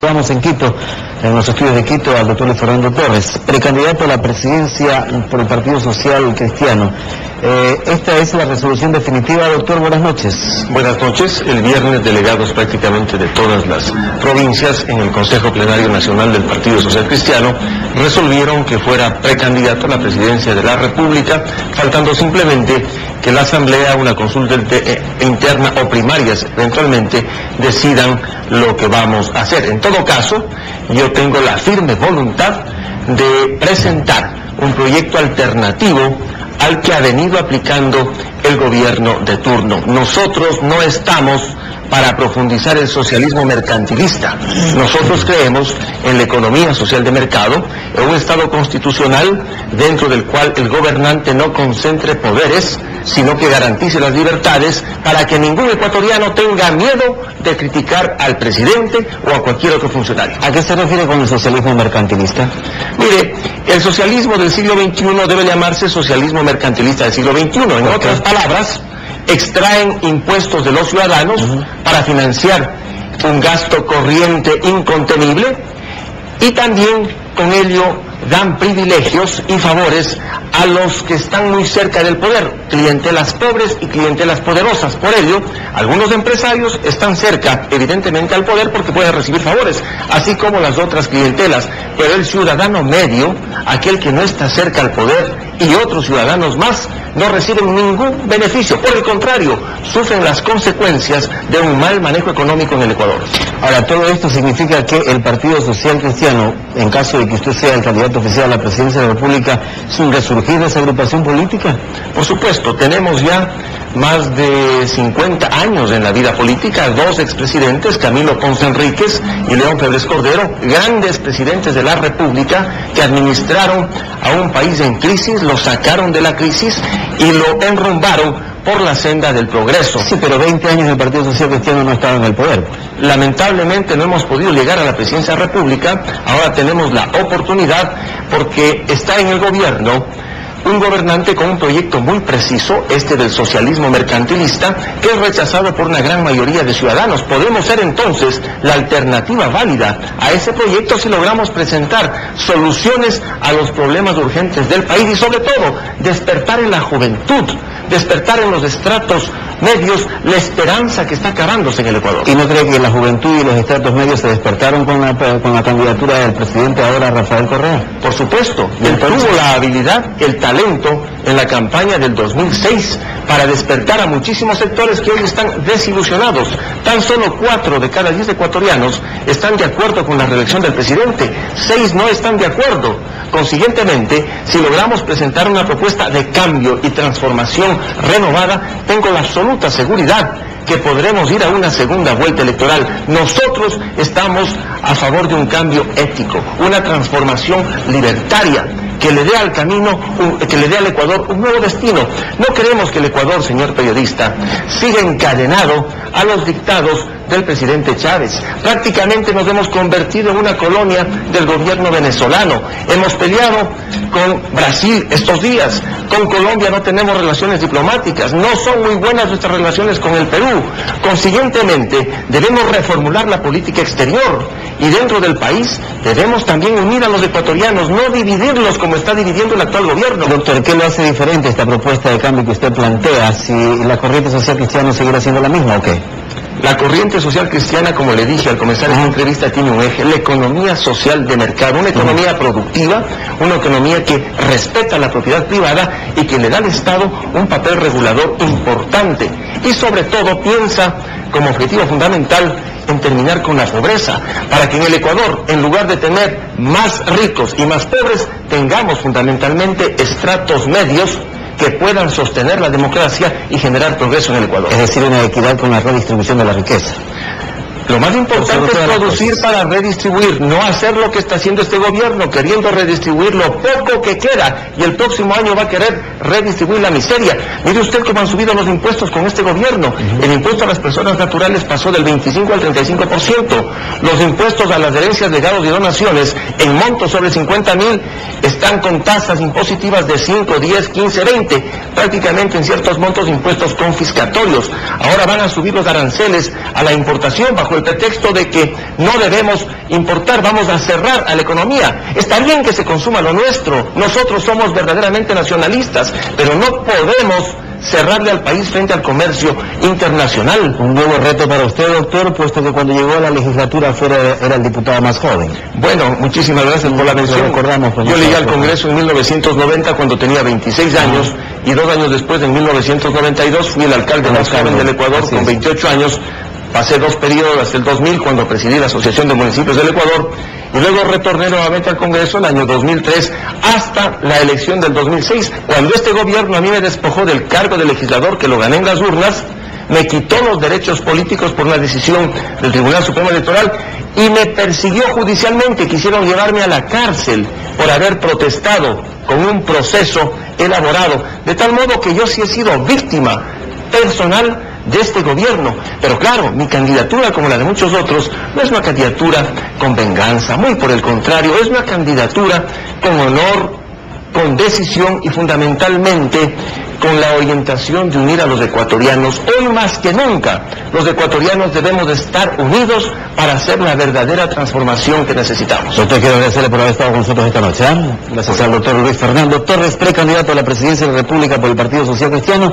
Estamos en Quito, en los estudios de Quito, al doctor Luis Fernando Torres, precandidato a la presidencia por el Partido Social Cristiano. Esta es la resolución definitiva, doctor. Buenas noches. Buenas noches. El viernes, delegados prácticamente de todas las provincias en el Consejo Plenario Nacional del Partido Social Cristiano resolvieron que fuera precandidato a la presidencia de la República, faltando simplemente que la Asamblea, una consulta interna o primarias eventualmente decidan lo que vamos a hacer. En todo caso, yo tengo la firme voluntad de presentar un proyecto alternativo al que ha venido aplicando el gobierno de turno. Nosotros no estamos para profundizar el socialismo mercantilista. Nosotros creemos en la economía social de mercado, en un Estado constitucional dentro del cual el gobernante no concentre poderes, sino que garantice las libertades para que ningún ecuatoriano tenga miedo de criticar al presidente o a cualquier otro funcionario. ¿A qué se refiere con el socialismo mercantilista? Mire, el socialismo del siglo XXI debe llamarse socialismo mercantilista del siglo XXI. En otras palabras, extraen impuestos de los ciudadanos para financiar un gasto corriente incontenible y también con ello dan privilegios y favores a los que están muy cerca del poder, clientelas pobres y clientelas poderosas. Por ello, algunos empresarios están cerca, evidentemente, al poder porque pueden recibir favores, así como las otras clientelas, pero el ciudadano medio, aquel que no está cerca al poder, y otros ciudadanos más, no reciben ningún beneficio. Por el contrario, sufren las consecuencias de un mal manejo económico en el Ecuador. Ahora, todo esto significa que el Partido Social Cristiano, en caso de que usted sea el candidato oficial a la presidencia de la República, ¿es un resurgir de esa agrupación política? Por supuesto, tenemos ya más de 50 años en la vida política, dos expresidentes, Camilo Ponce Enríquez y León Febres Cordero, grandes presidentes de la República que administraron a un país en crisis, lo sacaron de la crisis y lo enrumbaron por la senda del progreso. Sí, pero 20 años el Partido Social Cristiano no estaba en el poder. Lamentablemente no hemos podido llegar a la presidencia de la República. Ahora tenemos la oportunidad porque está en el gobierno un gobernante con un proyecto muy preciso, este del socialismo mercantilista, que es rechazado por una gran mayoría de ciudadanos. Podemos ser entonces la alternativa válida a ese proyecto si logramos presentar soluciones a los problemas urgentes del país y sobre todo despertar en la juventud, despertar en los estratos medios la esperanza que está acabándose en el Ecuador. ¿Y no cree que la juventud y los estratos medios se despertaron con la candidatura del presidente ahora, Rafael Correa? Por supuesto, y él tuvo la habilidad, el talento en la campaña del 2006 para despertar a muchísimos sectores que hoy están desilusionados. Tan solo 4 de cada 10 ecuatorianos están de acuerdo con la reelección del presidente, 6 no están de acuerdo. Consiguientemente, si logramos presentar una propuesta de cambio y transformación renovada, tengo la absoluta seguridad que podremos ir a una segunda vuelta electoral. Nosotros estamos a favor de un cambio ético, una transformación libertaria, que le dé al camino, que le dé al Ecuador un nuevo destino. No queremos que el Ecuador, señor periodista, siga encadenado a los dictados del presidente Chávez. Prácticamente nos hemos convertido en una colonia del gobierno venezolano. Hemos peleado con Brasil estos días, con Colombia no tenemos relaciones diplomáticas, no son muy buenas nuestras relaciones con el Perú. Consiguientemente, debemos reformular la política exterior y dentro del país debemos también unir a los ecuatorianos, no dividirlos como está dividiendo el actual gobierno. Doctor, ¿qué lo hace diferente esta propuesta de cambio que usted plantea? ¿Si la corriente social cristiana seguirá siendo la misma o qué? La corriente social cristiana, como le dije al comenzar esta entrevista, tiene un eje, la economía social de mercado, una economía productiva, una economía que respeta la propiedad privada y que le da al Estado un papel regulador importante. Y sobre todo piensa como objetivo fundamental en terminar con la pobreza, para que en el Ecuador, en lugar de tener más ricos y más pobres, tengamos fundamentalmente estratos medios que puedan sostener la democracia y generar progreso en el Ecuador. Es decir, una equidad con la redistribución de la riqueza. Lo más importante es producir para redistribuir, no hacer lo que está haciendo este gobierno, queriendo redistribuir lo poco que queda, y el próximo año va a querer redistribuir la miseria. Mire usted cómo han subido los impuestos con este gobierno. El impuesto a las personas naturales pasó del 25 al 35%. Los impuestos a las herencias, legados y donaciones, en montos sobre 50.000, están con tasas impositivas de 5, 10, 15, 20, prácticamente en ciertos montos impuestos confiscatorios. Ahora van a subir los aranceles a la importación bajo bajo el pretexto de que no debemos importar, vamos a cerrar a la economía. Está bien que se consuma lo nuestro, nosotros somos verdaderamente nacionalistas, pero no podemos cerrarle al país frente al comercio internacional. Un nuevo reto para usted, doctor, puesto que cuando llegó a la legislatura era el diputado más joven. Bueno, muchísimas gracias por la mención. Yo llegué al Congreso en 1990 cuando tenía 26 años y 2 años después, en 1992, fui el alcalde más joven del Ecuador con 28 años. Pasé 2 periodos hasta el 2000 cuando presidí la Asociación de Municipios del Ecuador y luego retorné nuevamente al Congreso el año 2003 hasta la elección del 2006, cuando este gobierno a mí me despojó del cargo de legislador que lo gané en las urnas, me quitó los derechos políticos por una decisión del Tribunal Supremo Electoral y me persiguió judicialmente. Quisieron llevarme a la cárcel por haber protestado con un proceso elaborado, de tal modo que yo sí he sido víctima personal de este gobierno. Pero claro, mi candidatura, como la de muchos otros, no es una candidatura con venganza, muy por el contrario, es una candidatura con honor, con decisión y fundamentalmente con la orientación de unir a los ecuatorianos. Hoy más que nunca, los ecuatorianos debemos de estar unidos para hacer la verdadera transformación que necesitamos. Doctor, quiero agradecerle por haber estado con nosotros esta noche. Gracias al doctor Luis Fernando Torres, precandidato a la presidencia de la República por el Partido Social Cristiano.